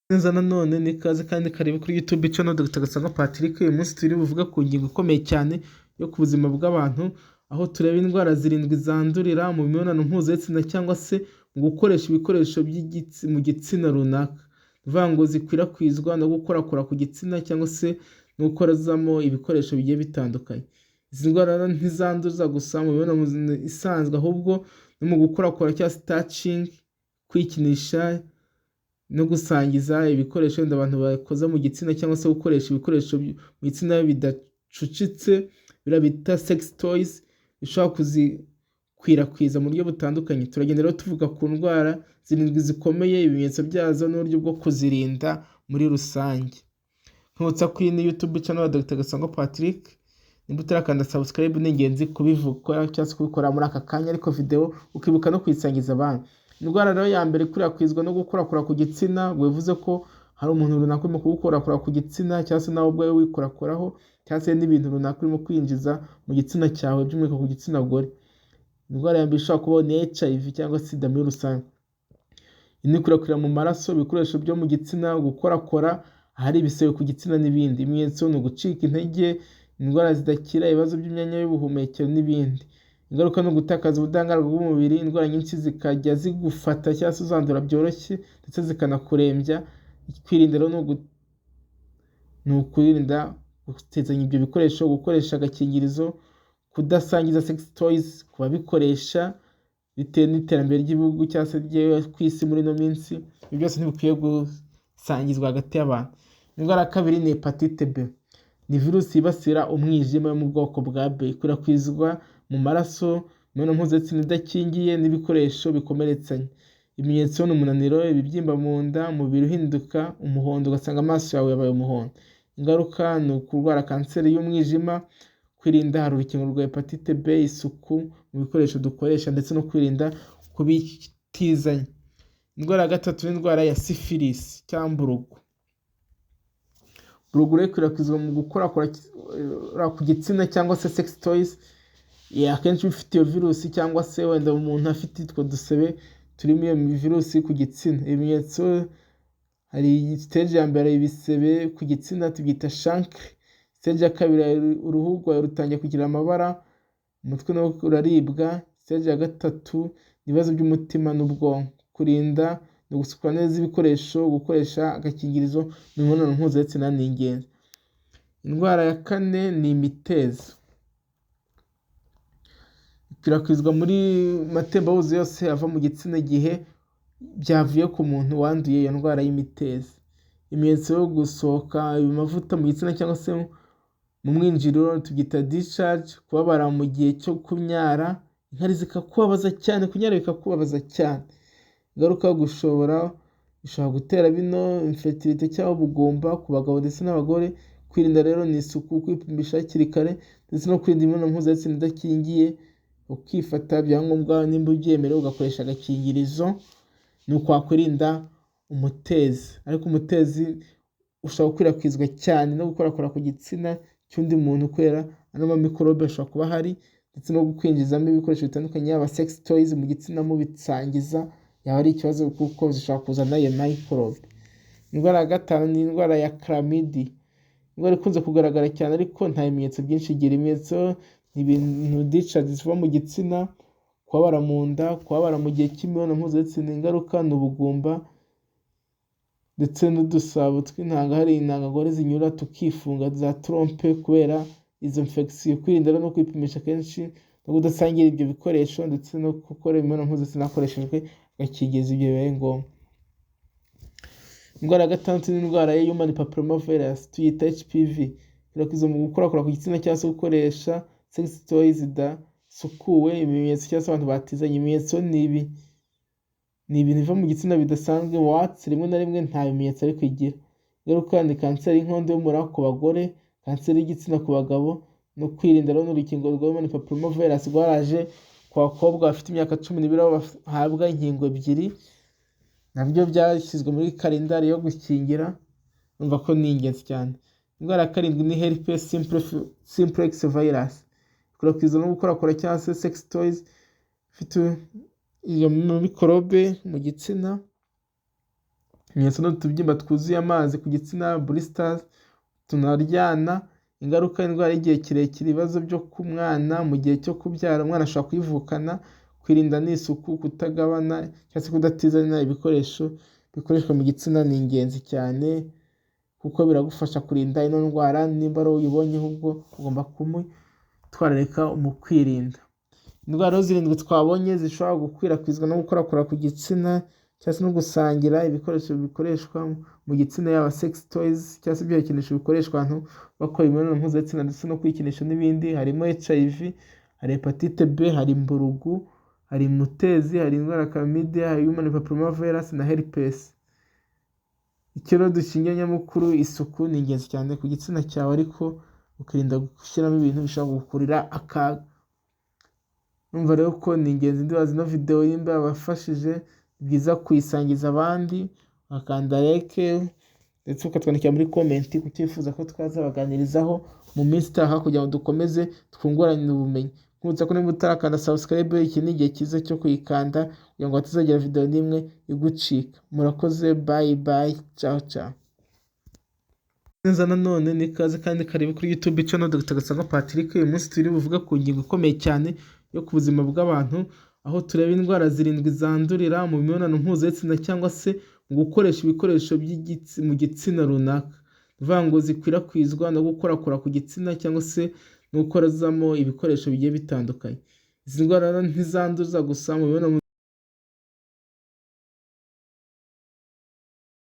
Neza nanone ni ikaze kandi karibu kuri YouTube channel Dr. Gasangwa Patrick. Uyu munsi turi buvuga ku ngingo ikomeye cyane yo ku buzima bw'abantu, aho tureba indwara zirindwi zandurira mu mibonano mpuzabitsina cyangwa se mu gukoresha ibikoresho mu gitsina runaka. Bivuga ngo zikwirakwizwa no gukorakora ku gitsina cyangwa se no gukorazamo ibikoresho bigiye bitandukanye. Izi ndwara ntizanduza gusa mu mibonano isanzwe, ahubwo no mu gukorakora cyangwa se touching, kwikinisha no gusangiza ibikoresho abantu bakoza mu gitsina cyangwa se gukoresha ibikoresho mu gitsina bidacucitse, bita sex toys, bishobora kuzikwirakwiza mu buryo butandukanye. Turagenda rero tuvuga ku ndwara zirindwi zikomeye, ibimenyetso byazo n'uburyo bwo kuzirinda muri rusange. Nkutsa kuri ni YouTube channel ya Dr. Gasangwa Patrick. Nimba utarakanda subscribe ni ingenzi kubivuga cyangwa se kubikora muri aka kanya, ariko video ukibuka no kuyisangiza abandi. Indwara rero ya mbere ikwirakwizwa no gukorakora ku gitsina, bivuze ko hari umuntu runaka urimo kugukorakora ku gitsina cyangwa se nawe ubwawe wikorakoraho, cyangwa se n'ibintu runaka urimo kwinjiza mu gitsina cyawe by'umwihariko ku gitsina gore. Indwara ya mbere ishobora kuba ni HIV cyangwa SIDA muri rusange. Inikwirakwira mu maraso, ibikoresho byo mu gitsina, gukorakora ahari ibisebe ku gitsina n'ibindi. Ibimenyetso ni ugucika intege, indwara zidakira, ibibazo by'imyanya y'ubuhumekero n'ibindi. Ingaruka no gutakaza ubudahangarwa bw'umubiri, indwara nyinshi zikajya zigufata cyangwa se uzandura byoroshye ndetse zikanakurembya. Kwirinda rero ni ukwirinda gutezanya ibyo bikoresho, gukoresha agakingirizo, kudasangiza sex toys ku babikoresha bitewe n'iterambere ry'ibihugu cyangwa se ku isi muri ino minsi. Ibyo byose ntibikwiye gusangizwa hagati y'abantu. Indwara ya kabiri ni hepatite B. Ni virusi yibasira umwijima yo mu bwoko bwa B, ikwirakwizwa mu maraso, imibonano mpuzabitsina idakingiye n'ibikoresho bikomeretsanya. Ibimenyetso ni umunaniro, ibibyimba mu nda, umubiri uhinduka umuhondo, ugasanga amaso yawe yabaye umuhondo. Ingaruka ni ukurwara kanseri y'umwijima. Kwirinda hari urukingo rwa hepatite B, isuku mu bikoresho dukoresha ndetse no kwirinda kubitizanya. Indwara ya gatatu ni indwara ya syphilis cyangwa mburugu. Mburugu rero ikwirakwizwa mu gukorakora ku gitsina cyangwa se sex toys, akenshi bifite iyo virusi cyangwa se wenda umuntu afite utwo dusebe turimo iyo virusi ku gitsina. Ibimenyetso hari stage ya mbere ibisebe ku gitsina tubyita chancre. Stage ya kabiri uruhu rwawe rutangiye kugira amabara, umutwe nawo uraribwa. Stage ya gatatu ibibazo by'umutima n'ubwonko. Kurinda no gusukura neza ibikoresho, gukoresha agakingirizo mu mibonano mpuzabitsina ni ingenzi. Indwara ya kane ni imitezi. Ikwirakwizwa muri matembabuzi yose ava mu gitsina igihe byavuye ku muntu wanduye iyo ndwara y'imitezi. Ibimenyetso yo gusohoka amavuta mu gitsina cyangwa se mu mwinjiriro tubyita discharge. Kubabara mu gihe cyo kunyara, inkari zikakubabaza cyane, kunyara bikakubabaza cyane. Ingaruka yo bishobora gutera bino infertilité cyangwa ubugumba ku bagabo ndetse n'abagore. Kwirinda rero ni isuku, kwipimisha hakiri kare ndetse no kwirinda imibonano mpuzabitsina idakingiye, ukifata byangombwa nimba ubyemerewe ugakoresha agakingirizo. Ni ukwakwirinda umutezi, ariko umutezi ushobora gukwirakwizwa cyane no gukorakora ku gitsina cy'undi muntu kubera ano mamikorobe ashobora kuba ahari, ndetse no kwinjizamo ibikoresho bitandukanye yaba sex toys mu gitsina mubisangiza, yaba ari ikibazo kuko zishobora kuzana iyo microbe. Indwara ya gatanu ni indwara ya chlamydia. Indwara ikunze kugaragara cyane ariko nta bimenyetso byinshi igira. Ibimenyetso ni ibintu discharge ziva mu gitsina, kubabara mu nda, kubabara mu gihe cy'imibonano mpuzabitsina. Ingaruka ni ubugumba ndetse n'udusabo tw'intanga, hari intangangore zinyura tukifunga za trompe kubera izo infection. Kwirinda no kwipimisha kenshi no kudasangira ibyo bikoresho ndetse no gukora imibonano mpuzabitsina hakoreshejwe agakingirizo igihe bibaye ngombwa. Indwara ya gatandatu ni indwara ya human papillomavirus, tuyita HPV. Ikwirakwizwa mu gukorakora ku gitsina cyangwa se gukoresha sex toys zidasukuwe. Ibimenyetso cyangwa se abantu batizanye. Ibimenyetso ni ibintu biva mu gitsina bidasanzwe. Watsi rimwe na rimwe nta bimenyetso ariko igira. Ingaruka ni kanseri y'inkondo y'umura ku bagore, kanseri y'igitsina ku bagabo. No kwirinda rero n'urukingo rwa human papillomavirus rwaraje ku bakobwa bafite imyaka 12 aho bahabwa inkingo ebyiri, nabyo byashyizwe muri kalendari yo gukingira. Numva ko ni ingenzi cyane. Indwara ya karindwi ni herpes simplex virus. Ikwirakwizwa no gukorakora cyangwa se sex toys ifite iyo mikorobe mu gitsina. ibimenyetso n'utubyimba twuzuye amazi ku gitsina, blisters, tunaryana, ingaruka y'indwara y'igihe kirekire, ibibazo byo ku mwana mu gihe cyo kubyara, umwana ashobora kuyivukana, kwirinda n'isuku, kutagabana cyangwa se kudatizanya ibikoresho bikoreshwa mu gitsina ni ingenzi cyane kuko biragufasha kurinda ino ndwara. Nimba ari uyibonye ahubwo ugomba kumutwararika mu kwirinda. Indwara zirindwi twabonye zishobora gukwirakwizwa no gukorakora ku gitsina cyangwa se no gusangira ibikoresho bikoreshwa mu gitsina, yaba sex toys cyangwa se ibyo bikinisho bikoreshwa abantu bakora imibonano mpuzabitsina ndetse no kwikinisha n'ibindi, harimo HIV, hari hepatite B, hari mburugu, hari mutezi, hari indwara ya chlamydia, hari human papillomavirus na herpes. Icyo rero dushingiye nyamukuru, isuku ni ingenzi cyane ku gitsina cyawe, ariko ukirinda gushyiramo ibintu bishobora gukurira akaga. Numva rero ko ni ingenzi ndibaza ino video yimba yabafashije, ni byiza kuyisangiza abandi, ukakanda like ndetse ukatwandikira muri comment ku cyifuza ko twazabaganirizaho mu minsi itaha kugira ngo dukomeze twungurane ubumenyi. Nkubutsa ko niba utarakanda subscribe, iki ni igihe cyiza cyo kuyikanda kugira ngo hatazagira video n'imwe igucika. Murakoze, bye bye, ciao ciao. Neza nanone ni ikaze kandi karibu kuri YouTube channel Dr. Gasangwa Patrick. Uyu munsi turi buvuga ku ngingo ikomeye cyane yo ku buzima bw'abantu, aho tureba indwara zirindwi zandurira mu mibonano mpuzabitsina cyangwa se mu gukoresha ibikoresho mu gitsina runaka. Bivuga ngo zikwirakwizwa no gukorakora ku gitsina cyangwa se no gukorazamo ibikoresho bigiye bitandukanye. Izi ndwara ntizanduza gusa mu mibonano